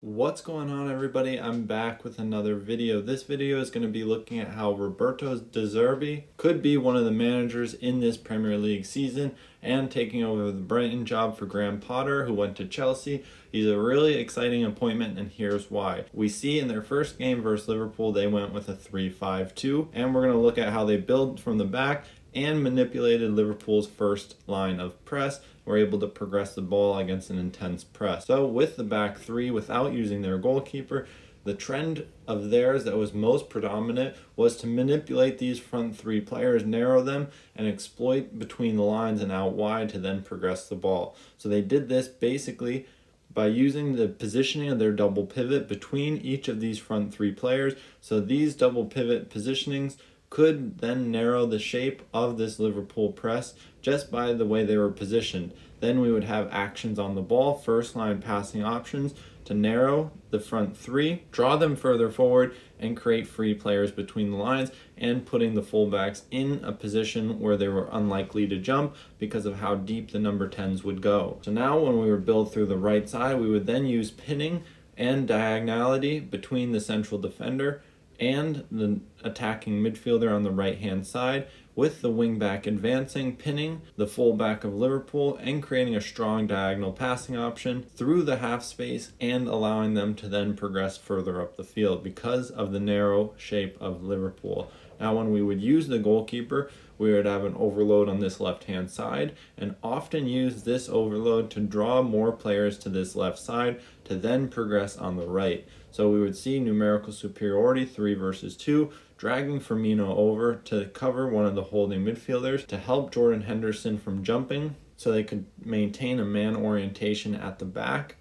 What's going on, everybody? I'm back with another video. This video is going to be looking at how Roberto De Zerbi could be one of the managers in this Premier League season and taking over the Brighton job for Graham Potter, who went to Chelsea. He's a really exciting appointment, and here's why. We see in their first game versus Liverpool, they went with a 3-5-2, and we're going to look at how they build from the back and manipulated Liverpool's first line of press. Were able to progress the ball against an intense press. So with the back three, without using their goalkeeper, the trend of theirs that was most predominant was to manipulate these front three players, narrow them, and exploit between the lines and out wide to then progress the ball. So they did this basically by using the positioning of their double pivot between each of these front three players. So these double pivot positionings could then narrow the shape of this Liverpool press just by the way they were positioned. Then we would have actions on the ball, first line passing options to narrow the front three, draw them further forward, and create free players between the lines and putting the fullbacks in a position where they were unlikely to jump because of how deep the number 10s would go. So now when we would build through the right side, we would then use pinning and diagonality between the central defender and the attacking midfielder on the right hand side, with the wingback advancing, pinning the fullback of Liverpool and creating a strong diagonal passing option through the half space and allowing them to then progress further up the field because of the narrow shape of Liverpool. Now when we would use the goalkeeper, we would have an overload on this left hand side and often use this overload to draw more players to this left side to then progress on the right. So we would see numerical superiority, 3 versus 2, dragging Firmino over to cover one of the holding midfielders to help Jordan Henderson from jumping so they could maintain a man orientation at the back.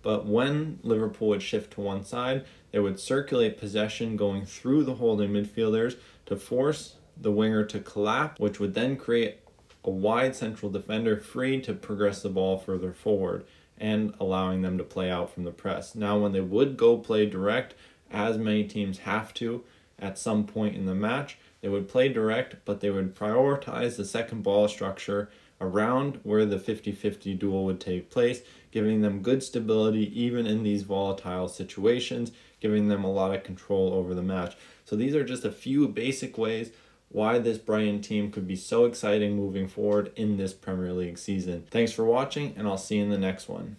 But when Liverpool would shift to one side, they would circulate possession going through the holding midfielders to force the winger to collapse, which would then create a wide central defender free to progress the ball further forward and allowing them to play out from the press. Now when they would go play direct, as many teams have to at some point in the match, they would play direct, but they would prioritize the second ball structure around where the 50-50 duel would take place, giving them good stability even in these volatile situations, giving them a lot of control over the match. So these are just a few basic ways why this Brighton team could be so exciting moving forward in this Premier League season. Thanks for watching, and I'll see you in the next one.